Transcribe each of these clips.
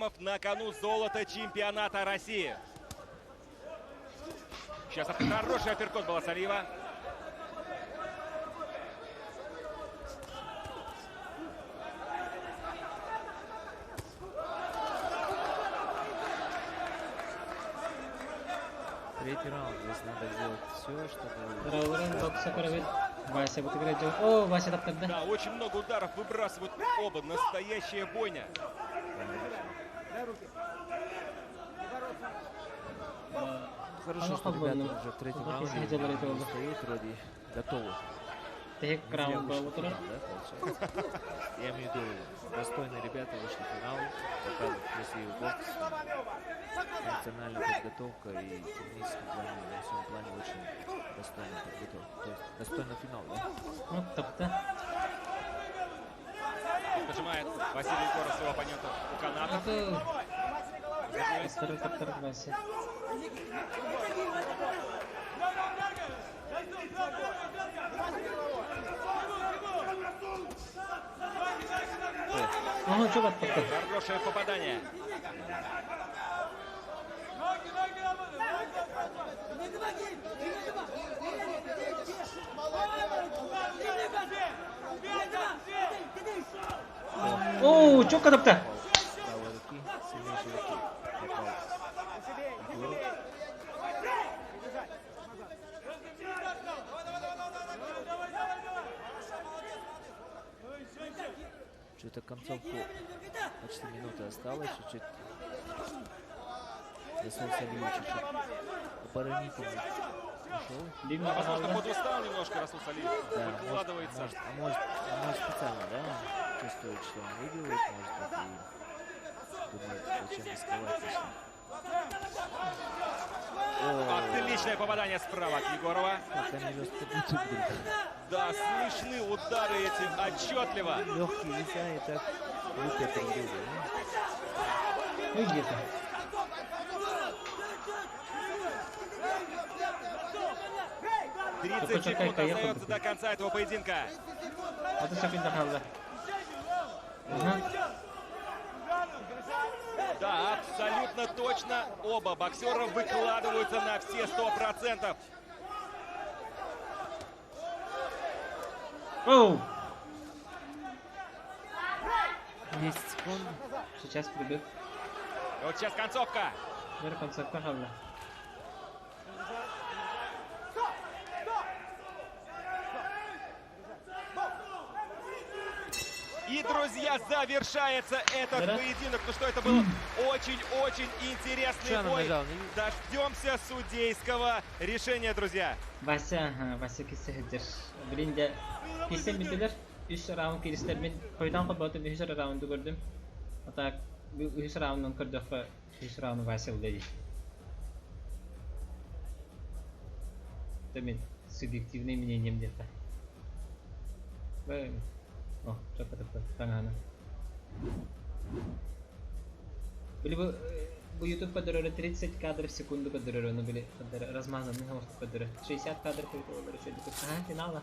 Егоров, на кону золото чемпионата России. Сейчас хороший апперкот Баласалиева. Третий раунд. Здесь надо сделать все, чтобы... Да, очень много ударов выбрасывают оба. Настоящая бойня. Хорошо, что ребята уже в третьем раунде стоят вроде готовы. Я имею в виду, достойные ребята вышли в финал, показывают красивый бокс, эмоциональная подготовка и в техническом плане, на всем плане очень достойно подготовка. То есть достойный финал, да? Нажимает Василий Егоров своего оппонента у каната. Хорошее попадание. О, çok adapte. Что-то концовку почти минуты осталось, чуть-чуть. Расул Салиев чуть-чуть оборонительно ушел. Возможно, подустал немножко Расул Салиев. Да, выкладывается. Может специально, да? Он чувствует, что он выигрывает, может быть, и думает, зачем рисковать лишним. Отличное попадание справа от Егорова. Как они жестко бьют друг друга. Да, слышны удары эти отчетливо. Легкие веса и так лупят друг друга. Ну где-то. Да? 30 секунд остается до конца этого поединка. Да, абсолютно точно. Оба боксера выкладываются на все 100%. Оу! 10 секунд. Сейчас прибег. И вот сейчас концовка. И, друзья, завершается этот поединок. Ну что, это был очень-очень интересный бой. Дождемся судейского решения, друзья. Вася кисehdir. Birinde kesin bitiler. 3 round girişler ben koydan kopatım 3 roundu gördüm. Hatta 3 roundun kırdık 3 roundu Vася удали. Это субъективное мнение где-то. О, что-то tangan. Были бы YouTube кадры 30 кадров в секунду кадры, но были размазаны на кадры 60 кадров финал.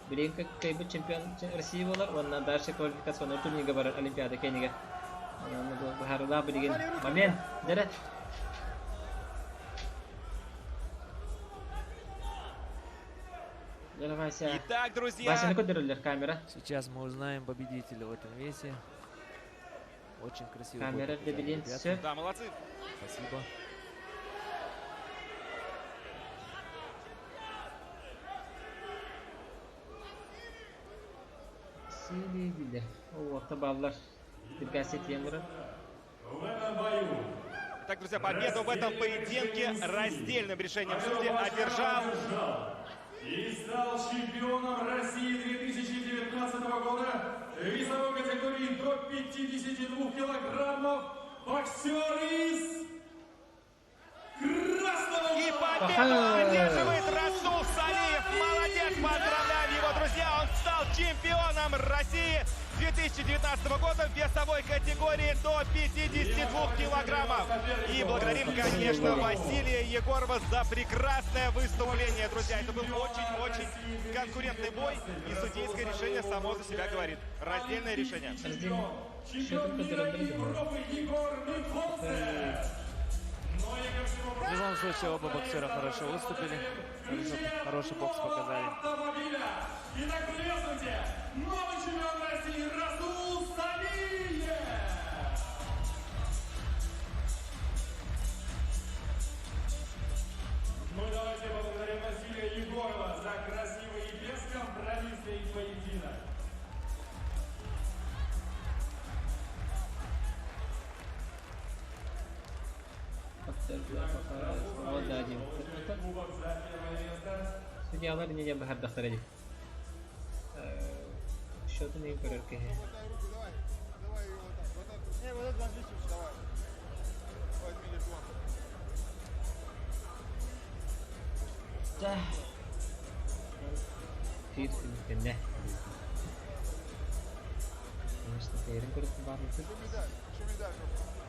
Были как чемпион России болар, оннан дальше квалификационный турнирге барар Олимпиада кенеге. Бахарда билген момент. Дәрет. Итак, друзья, сейчас мы узнаем победителя в этом весе. Очень красиво. Да, молодцы. Спасибо. Так, друзья, победу в этом поединке раздельным решением судей одержал и стал чемпионом России 2019 года весовой категории до 52 килограммов боксер из Красного. И победу одерживает Расул Салиев. Молодец, поздравляем его, друзья. Он стал чемпионом России 2019 года в весовой категории до 52 килограммов. И благодарим, конечно, Василия Егорова за прекрасное выступление, друзья. Это был очень-очень конкурентный бой, и судейское решение само за себя говорит. Раздельное решение. Чемпион мира Европы Егор случае оба боксера хорошо выступили, хороший бокс показали. Автомобиля. Итак, приветствуйте, новый чемпион России Расул Салиев. Ну и давайте поблагодарим Василия Егорова за красивый и бескомпромиссный поединок. Вот да, один. Кубок за первое место. Судьялар не бахардахтар эдик. Что-то не көрөркө. Давай его так. Не, вот этот Васильевич, давай. Возьми телефон. Да. Фирсин кенне. Конечно, терин көрөп баарды. Еще медаль, чтобы